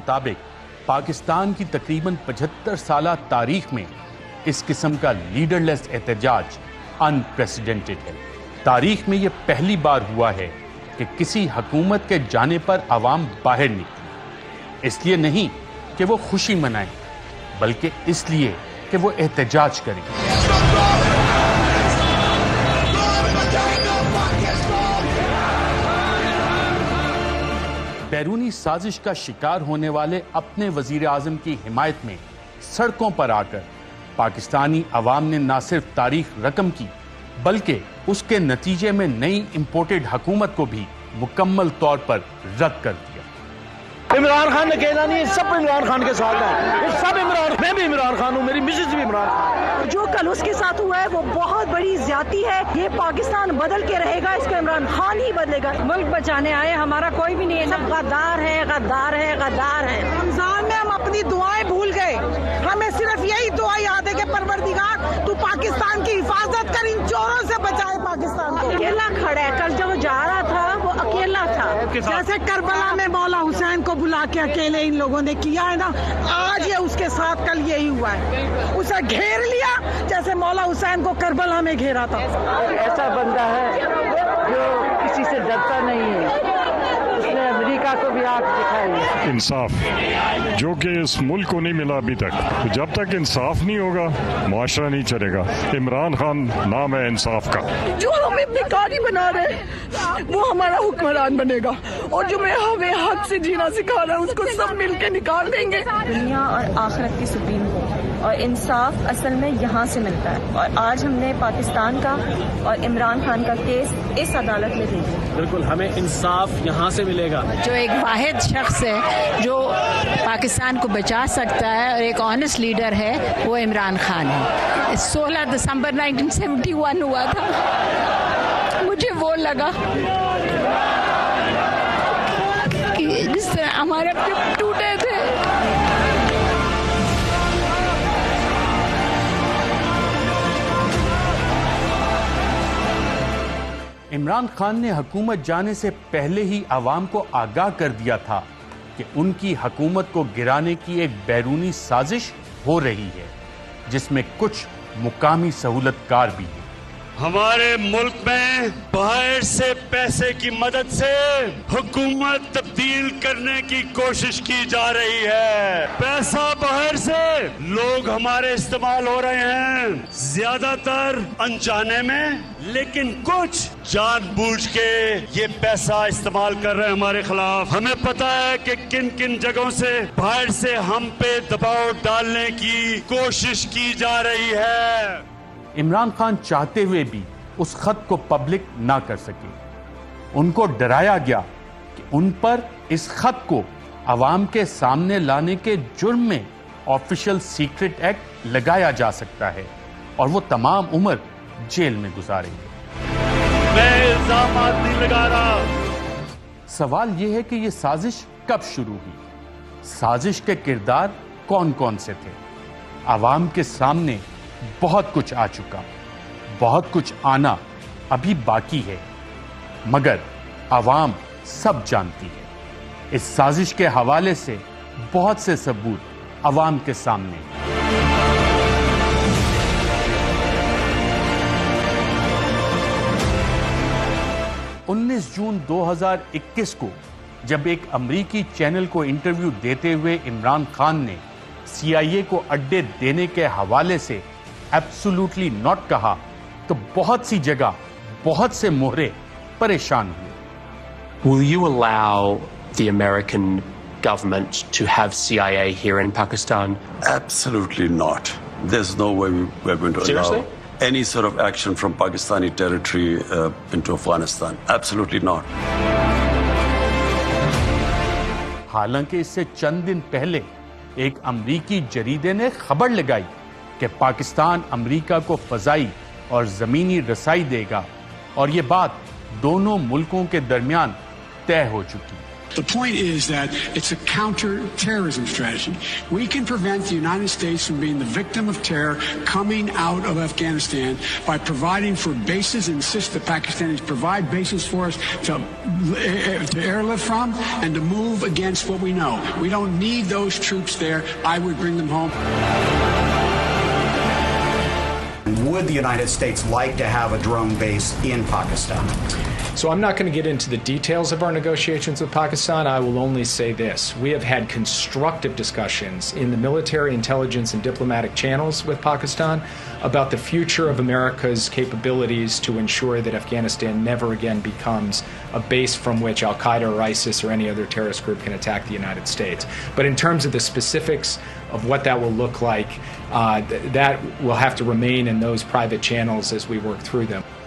مطابق پاکستان کی تقریباً 75 سالہ تاریخ میں اس قسم کا لیڈر لیس احتجاج انپریسیڈنٹڈ ہے۔ تاریخ میں یہ پہلی بار ہوا ہے کہ کسی حکومت کے جانے پر عوام باہر نکلی، اس لیے نہیں کہ وہ خوشی منائیں بلکہ اس لیے کہ وہ احتجاج کریں۔ بیرونی سازش کا شکار ہونے والے اپنے وزیر اعظم کی حمایت میں سڑکوں پر آ کر پاکستانی عوام نے نہ صرف تاریخ رقم کی بلکہ اس کے نتیجے میں نئی امپورٹڈ حکومت کو بھی مکمل طور پر رد کر دیا۔ عمران خان اکیلا نہیں، سب عمران خان کے ساتھ ہیں، سب عمران، میں بھی عمران خان ہوں، میری مسز بھی عمران خان۔ جو کل اس کے ساتھ ہوا ہے وہ بہت بڑی زیادتی ہے، یہ پاکستان بدل کے رہے گا، اس کو عمران خان ہی بدلے گا۔ ملک بچانے آئے، ہمارا کوئی بھی نہیں ہے، سب غدار ہے، غدار ہے، غدار ہے۔ رمضان میں ہم اپنی دعائیں بھول گئے، ہمیں صرف یہی دعا یاد ہے کہ پروردگار تو پاکستان کی حفاظت کر، ان چوروں سے بچائے پاکستان کو۔ اکیلا کھڑا ہے، کل جب وہ جا رہا تھا وہ اکیلا تھا، جیسے کربلا میں مولا حسین کو بلا کے اکیلے ان لوگوں نے کیا ہے نا، آج یہ اس کے ساتھ کل یہی ہوا ہے، اسے گھیر لیا جیسے مولا حسین کو کربلا میں گھیرا تھا۔ ایسا بندہ ہے جو کسی سے ڈرتا نہیں ہے، اس نے امریکہ کو بھی آنکھ دکھائی ہے۔ انصاف جو کہ اس ملک کو نہیں ملا ابھی تک، تو جب تک انصاف نہیں ہوگا معاشرہ نہیں چلے گا۔ عمران خان نام ہے انصاف کا۔ جو ہمیں اپنے قاری بنا رہے وہ ہمارا حکمران بنے گا، اور جو ہمیں حق سے جینا سکھا رہا ہے اس کو سب مل کے نکال دیں گے۔ دنیا اور آخرت کی سپریم کو، اور انصاف اصل میں یہاں سے ملتا ہے، اور آج ہم نے پاکستان کا اور عمران خان کا کیس اس عدالت میں بھیجا۔ بالکل، ہمیں انصاف یہاں سے ملے گا۔ جو ایک واحد شخص ہے جو پاکستان کو بچا سکتا ہے اور ایک آنےسٹ لیڈر ہے وہ عمران خان ہے۔ 16 دسمبر 1971 ہوا تھا، مجھے وہ لگا کہ جس طرح ہمارے اپنے ٹوٹے تھے۔ عمران خان نے حکومت جانے سے پہلے ہی عوام کو آگاہ کر دیا تھا کہ ان کی حکومت کو گرانے کی ایک بیرونی سازش ہو رہی ہے جس میں کچھ مقامی سہولت کار بھی ہیں۔ ہمارے ملک میں باہر سے پیسے کی مدد سے حکومت تبدیل کرنے کی کوشش کی جا رہی ہے۔ پیسہ باہر سے لوگ ہمارے استعمال ہو رہے ہیں، زیادہ تر انجانے میں، لیکن کچھ جان بوجھ کے یہ پیسہ استعمال کر رہے ہیں ہمارے خلاف۔ ہمیں پتہ ہے کہ کن کن جگہوں سے باہر سے ہم پہ دباؤ ڈالنے کی کوشش کی جا رہی ہے۔ عمران خان چاہتے ہوئے بھی اس خط کو پبلک نہ کر سکے۔ ان کو ڈرایا گیا کہ ان پر اس خط کو عوام کے سامنے لانے کے جرم میں آفیشل سیکرٹ ایکٹ لگایا جا سکتا ہے اور وہ تمام عمر جیل میں گزاریں گے۔ میں الزامات نہیں لگا رہا۔ سوال یہ ہے کہ یہ سازش کب شروع ہوئی؟ سازش کے کردار کون کون سے تھے؟ عوام کے سامنے بہت کچھ آ چکا، بہت کچھ آنا ابھی باقی ہے، مگر عوام سب جانتی ہے۔ اس سازش کے حوالے سے بہت سے ثبوت عوام کے سامنے ہیں۔ 19 جون 2021 کو جب ایک امریکی چینل کو انٹرویو دیتے ہوئے عمران خان نے سی آئی اے کو اڈے دینے کے حوالے سے ایبسولوٹلی ناٹ کہا تو بہت سی جگہ بہت سے مہرے پریشان ہوئے۔ Will you allow the American government to have CIA here in Pakistan? Absolutely not. There's no way we're going to allow any sort of action from Pakistani territory into Afghanistan. Absolutely not. حالانکہ اس سے چند دن پہلے ایک امریکی جریدے نے خبر لگائی کہ پاکستان امریکہ کو فضائی اور زمینی رسائی دے گا اور یہ بات دونوں ملکوں کے درمیان طے ہو چکی۔ The point is that it's a counter-terrorism strategy. We can prevent the United States from being the victim of terror coming out of Afghanistan by providing for bases, insist the Pakistanis provide bases for us to airlift from and to move against what we know. We don't need those troops there. I would bring them home. Would the United States like to have a drone base in Pakistan? So I'm not going to get into the details of our negotiations with Pakistan. I will only say this. We have had constructive discussions in the military, intelligence, and diplomatic channels with Pakistan about the future of America's capabilities to ensure that Afghanistan never again becomes a base from which Al-Qaeda or ISIS or any other terrorist group can attack the United States. But in terms of the specifics of what that will look like, that will have to remain in those private channels as we work through them.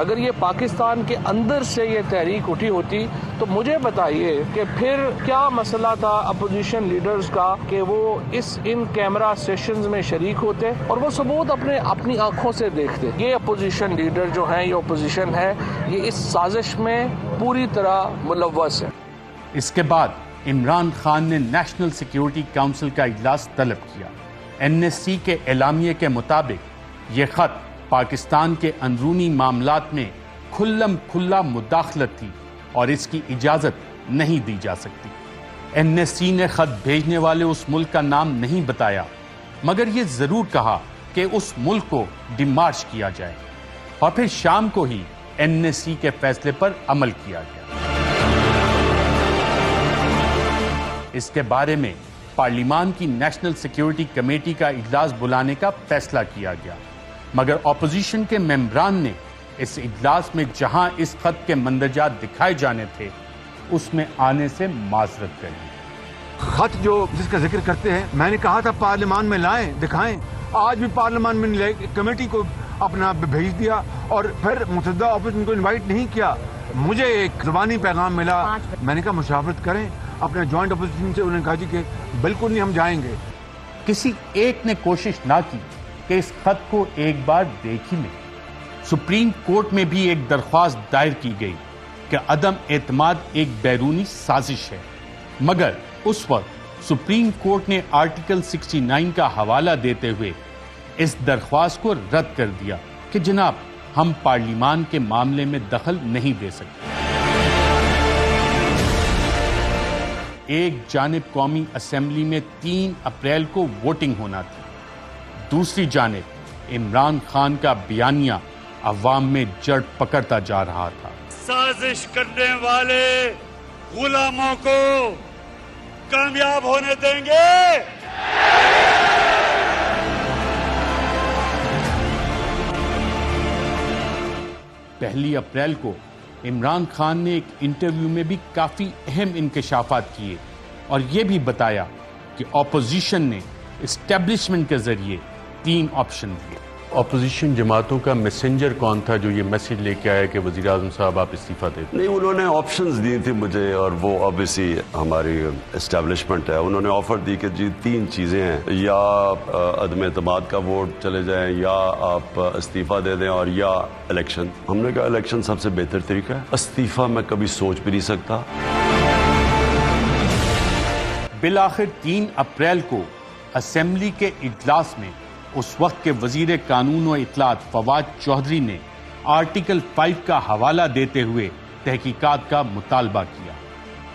اگر یہ پاکستان کے اندر سے یہ تحریک اٹھی ہوتی تو مجھے بتائیے کہ پھر کیا مسئلہ تھا اپوزیشن لیڈرز کا کہ وہ ان کیمرہ سیشنز میں شریک ہوتے اور وہ ثبوت اپنی آنکھوں سے دیکھتے. یہ اپوزیشن لیڈر جو ہیں، یہ اپوزیشن ہے، یہ اس سازش میں پوری طرح ملوث ہے. اس کے بعد عمران خان نے نیشنل سیکیورٹی کونسل کا اجلاس طلب کیا. NSC کے اعلامیے کے مطابق یہ خط پاکستان کے اندرونی معاملات میں کھلم کھلا مداخلت تھی اور اس کی اجازت نہیں دی جا سکتی. NSC نے خط بھیجنے والے اس ملک کا نام نہیں بتایا، مگر یہ ضرور کہا کہ اس ملک کو ڈیمارچ کیا جائے اور پھر شام کو ہی NSC کے فیصلے پر عمل کیا گیا. اس کے بارے میں پارلیمان کی نیشنل سیکیورٹی کمیٹی کا اجلاس بلانے کا فیصلہ کیا گیا، مگر اپوزیشن کے ممبران نے اس اجلاس میں جہاں اس خط کے مندرجات دکھائے جانے تھے اس میں آنے سے معذرت کری. خط جو جس کا ذکر کرتے ہیں، میں نے کہا تھا پارلیمان میں لائیں، دکھائیں. آج بھی پارلیمان میں کمیٹی کو اپنا بھیج دیا اور پھر متحدہ اپوزیشن کو انوائٹ نہیں کیا. مجھے ایک زبانی پیغام ملا، میں نے کہا مشاورت کریں اپنے جوائنٹ اپوزیشن سے. انہوں نے کہا جی کہ بالکل نہیں، ہم جائیں گے. کسی ایک نے کوشش نہ کی کہ اس خط کو ایک بار دیکھ ہی لیں. سپریم کورٹ میں بھی ایک درخواست دائر کی گئی کہ عدم اعتماد ایک بیرونی سازش ہے، مگر اس وقت سپریم کورٹ نے آرٹیکل 69 کا حوالہ دیتے ہوئے اس درخواست کو رد کر دیا کہ جناب ہم پارلیمان کے معاملے میں دخل نہیں دے سکتے. ایک جانب قومی اسمبلی میں 3 اپریل کو ووٹنگ ہونا تھی، دوسری جانب عمران خان کا بیانیہ عوام میں جڑ پکڑتا جا رہا تھا. سازش کرنے والے غلاموں کو کامیاب ہونے دیں گے؟ پہلی اپریل کو عمران خان نے ایک انٹرویو میں بھی کافی اہم انکشافات کیے اور یہ بھی بتایا کہ اپوزیشن نے اسٹیبلشمنٹ کے ذریعے 3 آپشن دیے. اپوزیشن جماعتوں کا میسنجر کون تھا جو یہ میسج لے کے آیا کہ وزیر اعظم صاحب آپ استعفیٰ دیں؟ نہیں، انہوں نے آپشنز دی تھی مجھے، اور وہ obviously ہماری اسٹیبلشمنٹ ہے. انہوں نے آفر دی کہ جی 3 چیزیں ہیں، یا عدم اعتماد کا ووٹ چلے جائیں، یا آپ استعفیٰ دے دیں، اور یا الیکشن. ہم نے کہا الیکشن سب سے بہتر طریقہ ہے، استعفیٰ میں کبھی سوچ بھی نہیں سکتا. بالآخر 3 اپریل کو اسمبلی کے اجلاس میں اس وقت کے وزیر قانون و اطلاعات فواد چودھری نے آرٹیکل 5 کا حوالہ دیتے ہوئے تحقیقات کا مطالبہ کیا.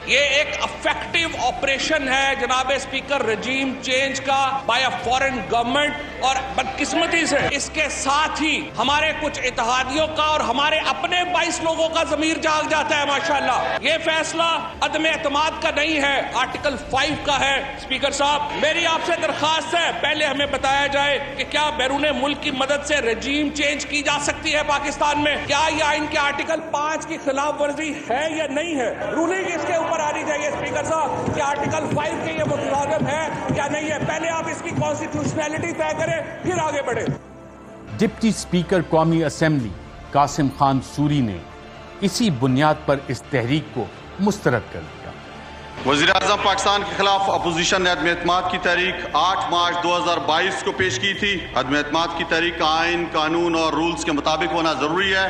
یہ ایک افیکٹو آپریشن ہے جناب اسپیکر رجیم چینج کا بائی فارن گورنمنٹ، اور بدقسمتی سے اس کے ساتھ ہی ہمارے کچھ اتحادیوں کا اور ہمارے اپنے 22 لوگوں کا ضمیر جاگ جاتا ہے. ماشاءاللہ یہ فیصلہ عدم اعتماد کا نہیں ہے، آرٹیکل 5 کا ہے. اسپیکر صاحب، میری آپ سے درخواست ہے پہلے ہمیں بتایا جائے کہ کیا بیرون ملک کی مدد سے رجیم چینج کی جا سکتی ہے پاکستان میں؟ کیا یہ آئین کے آرٹیکل 5 کی خلاف ورزی ہے یا نہیں ہے؟ رولنگ اس کے اوپر آنی چاہیے اسپیکر صاحب کہ آرٹیکل 5 کے یہ متضادم ہے یا نہیں ہے. پہلے آپ اس کی کانسٹیٹیوشنلٹی طے کریں پھر آگے بڑھیں. ڈپٹی اسپیکر قومی اسمبلی قاسم خان سوری نے اسی بنیاد پر اس تحریک کو مسترد کر دیا. وزیر اعظم پاکستان کے خلاف اپوزیشن نے عدم اعتماد کی تحریک 8 مارچ 2022 کو پیش کی تھی. عدم اعتماد کی تحریک کا آئین، قانون اور رولز کے مطابق ہونا ضروری ہے.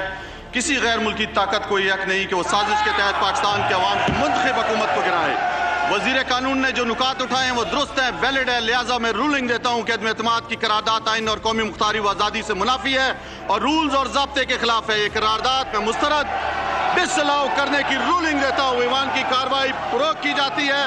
کسی غیر ملکی طاقت کو یہ حق نہیں کہ وہ سازش کے تحت پاکستان کے عوام کی منتخب حکومت کو گرائے. وزیر قانون نے جو نکات اٹھائے ہیں وہ درست ہیں، ویلڈ ہے. لہٰذا میں رولنگ دیتا ہوں کہ عدم اعتماد کی قرارداد آئین اور قومی مختاری و آزادی سے منافی ہے اور رولز اور ضابطے کے خلاف ہے. یہ قرارداد میں مسترد ڈسلاؤ کرنے کی رولنگ دیتا ہوں. ایوان کی کارروائی فروغ کی جاتی ہے.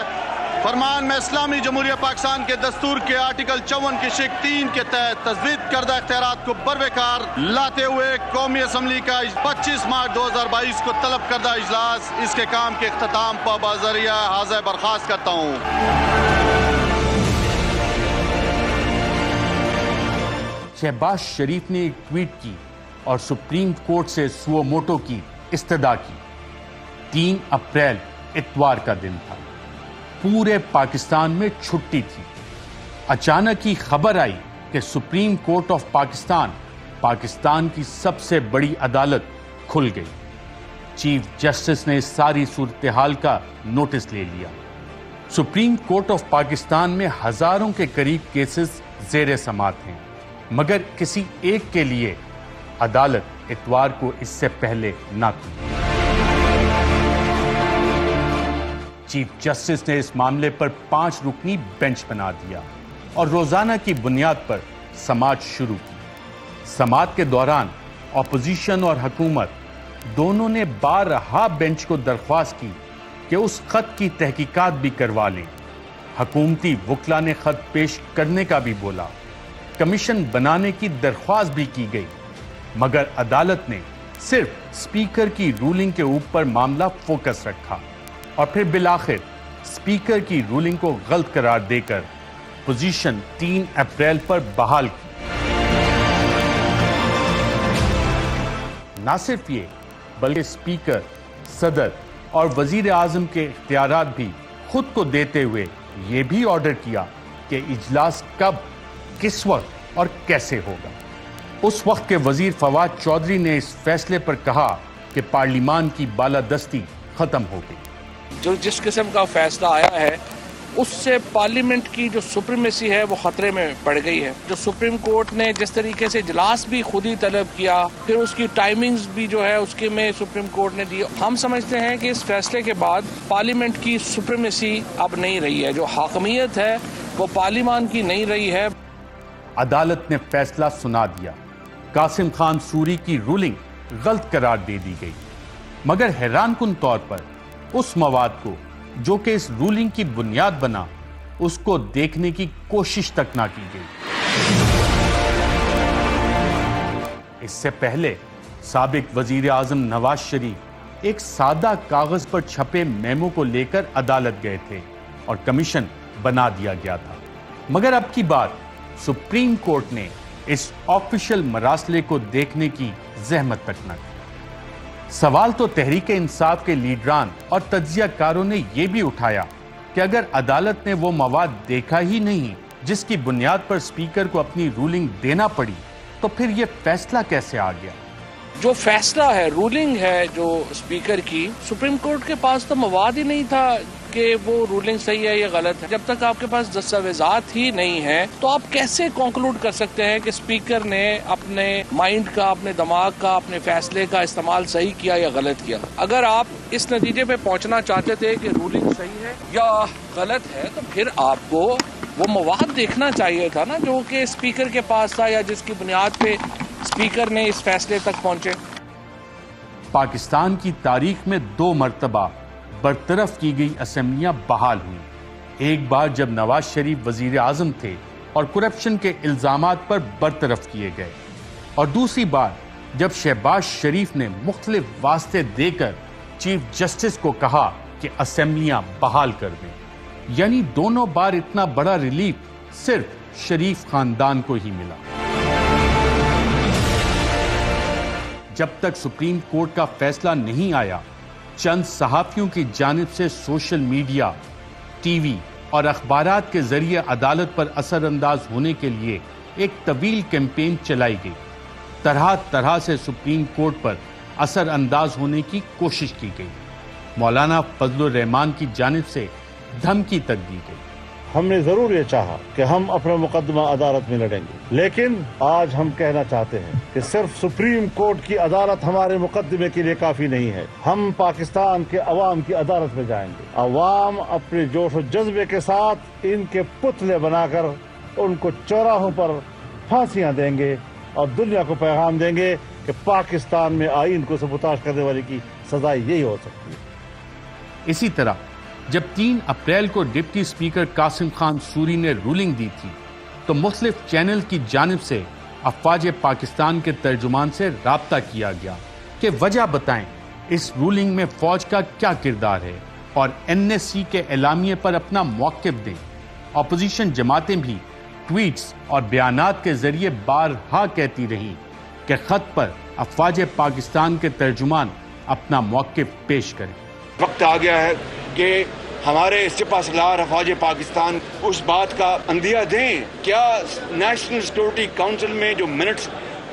فرمان میں اسلامی جمہوریہ پاکستان کے دستور کے آرٹیکل 54 کی شق 3 کے تحت تجویز کردہ اختیارات کو بروقار لاتے ہوئے قومی اسمبلی کا 25 مارچ 2022 کو طلب کردہ اجلاس اس کے کام کے اختتام پر بذریعہ حاضر برخاست کرتا ہوں. شہباز شریف نے ایک ٹویٹ کی اور سپریم کورٹ سے سو موٹو کی استدعا کی. 3 اپریل اتوار کا دن تھا، پورے پاکستان میں چھٹی تھی. اچانک ہی خبر آئی کہ supreme court of Pakistan Pakistan کی سب سے بڑی عدالت کھل گئی۔ چیف جسٹس نے اس ساری صورتحال کا نوٹس لے لیا۔ سپریم کورٹ آف پاکستان میں ہزاروں کے قریب کیسز زیر سماعت ہیں، مگر کسی ایک کے لیے عدالت اتوار کو اس سے پہلے نہ کھلی۔ چیف جسٹس نے اس معاملے پر 5 رکنی بینچ بنا دیا اور روزانہ کی بنیاد پر سماعت شروع کی۔ سماعت کے دوران اپوزیشن اور حکومت دونوں نے بارہا بینچ کو درخواست کی کہ اس خط کی تحقیقات بھی کروا لیں۔ حکومتی وکلا نے خط پیش کرنے کا بھی بولا، کمیشن بنانے کی درخواست بھی کی گئی، مگر عدالت نے صرف اسپیکر کی رولنگ کے اوپر معاملہ فوکس رکھا اور پھر بالآخر اسپیکر کی رولنگ کو غلط قرار دے کر پوزیشن 3 اپریل پر بحال کی۔ نہ صرف یہ بلکہ اسپیکر، صدر اور وزیر اعظم کے اختیارات بھی خود کو دیتے ہوئے یہ بھی آرڈر کیا کہ اجلاس کب، کس وقت اور کیسے ہوگا۔ اس وقت کے وزیر فواد چودھری نے اس فیصلے پر کہا کہ پارلیمان کی بالادستی ختم ہو گئی۔ جس قسم کا فیصلہ آیا ہے اس سے پارلیمنٹ کی جو سپریمیسی ہے وہ خطرے میں پڑ گئی ہے۔ جو سپریم کورٹ نے جس طریقے سے اجلاس بھی خود ہی طلب کیا، پھر اس کی ٹائمنگز بھی جو ہے اس کے میں سپریم کورٹ نے دی، ہم سمجھتے ہیں کہ اس فیصلے کے بعد پارلیمنٹ کی سپریمیسی اب نہیں رہی ہے، جو حاکمیت ہے وہ پارلیمان کی نہیں رہی ہے۔ عدالت نے فیصلہ سنا دیا، قاسم خان سوری کی رولنگ غلط قرار دے دی گئی، مگر حیران کن طور پر اس مواد کو جو کہ اس رولنگ کی بنیاد بنا، اس کو دیکھنے کی کوشش تک نہ کی گئی۔ اس سے پہلے سابق وزیر اعظم نواز شریف ایک سادہ کاغذ پر چھپے میمو کو لے کر عدالت گئے تھے اور کمیشن بنا دیا گیا تھا، مگر اب کی بات سپریم کورٹ نے اس آفیشل مراسلے کو دیکھنے کی زحمت تک نہ کی۔ سوال تو تحریک انصاف کے لیڈران اور تجزیہ کاروں نے یہ بھی اٹھایا کہ اگر عدالت نے وہ مواد دیکھا ہی نہیں جس کی بنیاد پر اسپیکر کو اپنی رولنگ دینا پڑی، تو پھر یہ فیصلہ کیسے آ گیا؟ جو فیصلہ ہے، رولنگ ہے جو اسپیکر کی، سپریم کورٹ کے پاس تو مواد ہی نہیں تھا کہ وہ رولنگ صحیح ہے یا غلط ہے۔ جب تک آپ کے پاس دستاویزات ہی نہیں ہیں تو آپ کیسے کنکلوڈ کر سکتے ہیں کہ اسپیکر نے اپنے مائنڈ کا، اپنے دماغ کا، اپنے فیصلے کا استعمال صحیح کیا یا غلط کیا؟ اگر آپ اس نتیجے پہ پہنچنا چاہتے تھے کہ رولنگ صحیح ہے یا غلط ہے تو پھر آپ کو وہ مواد دیکھنا چاہیے تھا نا جو کہ اسپیکر کے پاس تھا یا جس کی بنیاد پہ اسپیکر نے اس فیصلے تک پہنچے۔ پاکستان کی تاریخ میں 2 مرتبہ برطرف کی گئی اسمبلیاں بحال ہوئیں، ایک بار جب نواز شریف وزیر اعظم تھے اور کرپشن کے الزامات پر برطرف کیے گئے، اور دوسری بار جب شہباز شریف نے مختلف واسطے دے کر چیف جسٹس کو کہا کہ اسمبلیاں بحال کر دیں۔ یعنی دونوں بار اتنا بڑا ریلیف صرف شریف خاندان کو ہی ملا۔ جب تک سپریم کورٹ کا فیصلہ نہیں آیا، چند صحافیوں کی جانب سے سوشل میڈیا، ٹی وی اور اخبارات کے ذریعے عدالت پر اثر انداز ہونے کے لیے ایک طویل کیمپین چلائی گئی۔ طرح طرح سے سپریم کورٹ پر اثر انداز ہونے کی کوشش کی گئی۔ مولانا فضل الرحمان کی جانب سے دھمکی تک دی گئی۔ ہم نے ضرور یہ چاہا کہ ہم اپنا مقدمہ عدالت میں لڑیں گے، لیکن آج ہم کہنا چاہتے ہیں کہ صرف سپریم کورٹ کی عدالت ہمارے مقدمے کے لیے کافی نہیں ہے۔ ہم پاکستان کے عوام کی عدالت میں جائیں گے۔ عوام اپنے جوش و جذبے کے ساتھ ان کے پتلے بنا کر ان کو چوراہوں پر پھانسیاں دیں گے اور دنیا کو پیغام دیں گے کہ پاکستان میں آئین کو سبوتاژ کرنے والے کی سزا یہی ہو سکتی ہے۔ اسی طرح جب 3 اپریل کو deputy speaker Qasim Khan sorry نے رولنگ دی تھی تو مختلف چینل کی جانب سے افواج پاکستان کے ترجمان سے رابطہ کیا گیا کہ وجہ بتائیں اس رولنگ میں فوج کا کیا کردار ہے اور این ایس سی کے اعلامیے پر اپنا موقف دیں۔ اپوزیشن جماعتیں بھی ٹویٹس اور بیانات کے ذریعے بارہا کہتی رہیں کہ خط پر افواج پاکستان کے ترجمان اپنا موقف پیش کریں۔ وقت آ گیا ہے کہ ہمارے سپہ سالار افواج پاکستان اس بات کا اندیہ دیں۔ کیا نیشنل سیکورٹی کونسل میں جو منٹس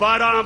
12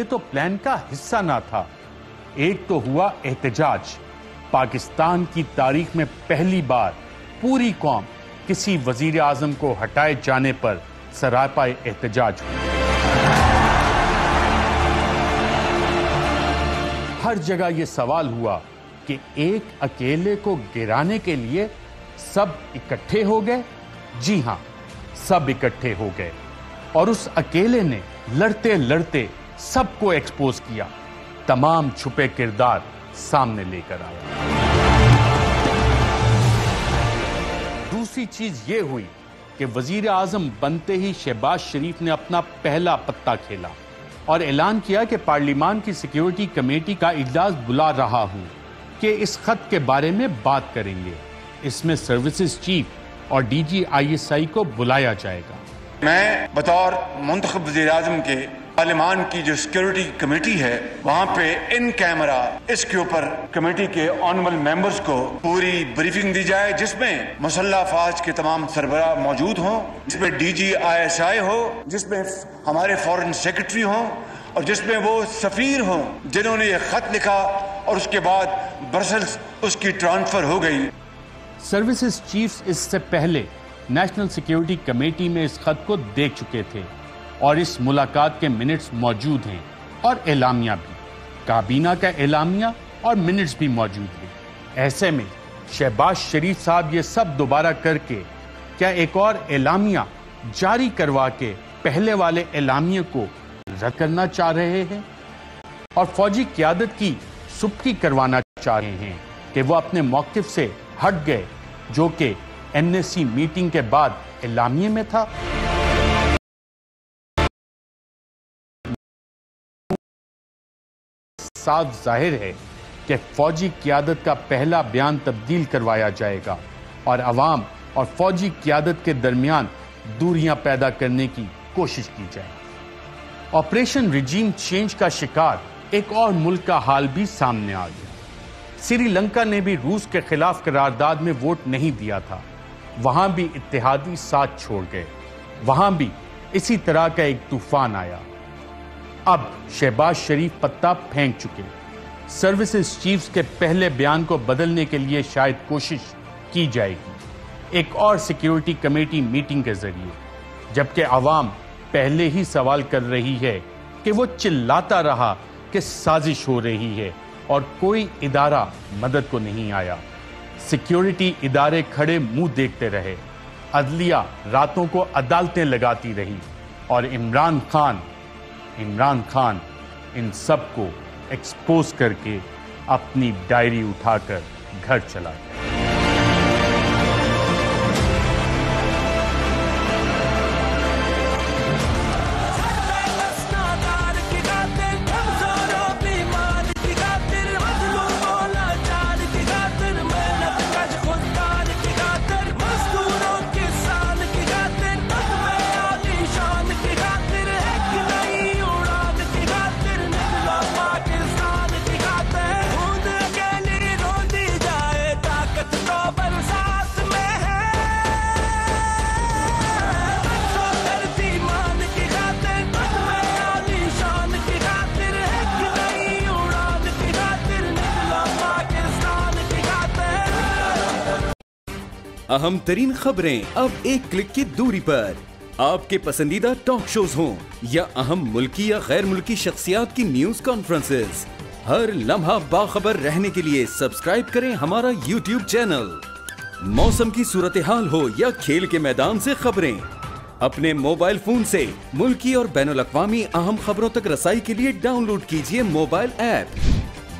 یہ تو پلان کا حصہ نہ تھا. ایک تو ہوا احتجاج. پاکستان کی تاریخ میں پہلی بار پوری قوم کسی وزیر اعظم کو ہٹائے جانے پر سراپائے احتجاج ہوئی. ہر جگہ یہ سوال ہوا کہ ایک اکیلے کو گرانے کے لیے سب اکٹھے ہو گئے. جی ہاں, سب اکٹھے ہو گئے اور اس اکیلے نے لڑتے لڑتے سب کو ایکسپوز کیا, تمام چھپے کردار سامنے لے کر آیا. دوسری چیز یہ ہوئی کہ وزیر اعظم بنتے ہی شہباز شریف نے اپنا پہلا پتا کھیلا اور اعلان کیا کہ پارلیمان کی سیکیورٹی کمیٹی کا اجلاس بلا رہا ہوں کہ اس خط کے بارے میں بات کریں گے. اس میں سروسز چیف اور D G I S I کو بلایا جائے گا. میں بطور منتخب وزیر اعظم کے پارلیمان کی جو سیکیورٹی کمیٹی ہے وہاں پہ ان کیمرہ اس کے اوپر کمیٹی کے آنریبل ممبرز کو پوری بریفنگ دی جائے, جس میں مسلح افواج کے تمام سربراہ موجود ہوں, جس میں ڈی جی آئی ایس آئی ہو, جس میں ہمارے فارن سیکرٹری ہوں اور جس میں وہ سفیر ہوں جنہوں نے یہ خط لکھا اور اس کے بعد برسلز اس کی ٹرانسفر ہو گئی. سروسز چیفز اس سے پہلے نیشنل سیکیورٹی کمیٹی میں اس خط کو دیکھ چکے تھے اور اس ملاقات کے منٹس موجود ہیں اور اعلامیہ بھی. کابینہ کا اعلامیہ اور منٹس بھی موجود ہیں. ایسے میں شہباز شریف صاحب یہ سب دوبارہ کر کے کیا ایک اور اعلامیہ جاری کروا کے پہلے والے اعلامیہ کو رد کرنا چاہ رہے ہیں اور فوجی قیادت کی سبکی کروانا چاہ رہے ہیں کہ وہ اپنے موقف سے ہٹ گئے جو کہ این ایس سی میٹنگ کے بعد اعلامیے میں تھا. صاف ظاہر ہے کہ فوجی قیادت کا پہلا بیان تبدیل کروایا جائے گا اور عوام اور فوجی قیادت کے درمیان دوریاں پیدا کرنے کی کوشش کی جائے. آپریشن ریجیم چینج کا شکار ایک اور ملک کا حال بھی سامنے آ گیا. سری لنکا نے بھی روس کے خلاف قرارداد میں ووٹ نہیں دیا تھا. وہاں بھی اتحادی ساتھ چھوڑ گئے. وہاں بھی اسی طرح کا ایک طوفان آیا. اب شہباز شریف پتا پھینک چکے. سروسز چیفز کے پہلے بیان کو بدلنے کے لیے شاید کوشش کی جائے گی ایک اور سیکیورٹی کمیٹی میٹنگ کے ذریعے, جبکہ عوام پہلے ہی سوال کر رہی ہے کہ وہ چلاتا رہا کہ سازش ہو رہی ہے اور کوئی ادارہ مدد کو نہیں آیا. سیکیورٹی ادارے کھڑے منہ دیکھتے رہے, عدلیہ راتوں کو عدالتیں لگاتی رہی اور عمران خان ان سب کو ایکسپوز کر کے اپنی ڈائری اٹھا کر گھر چلا گیا. اہم ترین خبریں اب ایک کلک کی دوری پر. آپ کے پسندیدہ ٹاک شوز ہوں یا اہم ملکی یا غیر ملکی شخصیات کی نیوز کانفرنسز, ہر لمحہ باخبر رہنے کے لیے سبسکرائب کریں ہمارا یوٹیوب چینل. موسم کی صورتحال ہو یا کھیل کے میدان سے خبریں, اپنے موبائل فون سے ملکی اور بین الاقوامی اہم خبروں تک رسائی کے لیے ڈاؤن لوڈ کیجیے موبائل ایپ.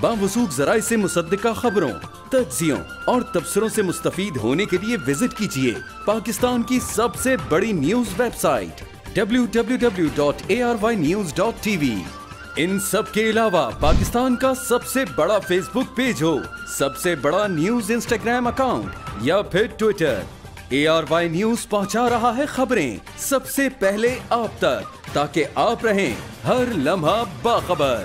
باوثوق ذرائع سے مصدقہ خبروں, تجزیوں اور تبصروں سے مستفید ہونے کے لیے وزٹ کیجیے پاکستان کی سب سے بڑی نیوز ویب سائٹ www.arYnews.tv. ان سب کے علاوہ پاکستان کا سب سے بڑا فیس بک پیج ہو, سب سے بڑا نیوز انسٹاگرام اکاؤنٹ یا پھر ٹویٹر, ARY نیوز پہنچا رہا ہے خبریں سب سے پہلے آپ تک تاکہ آپ رہیں ہر لمحہ باخبر.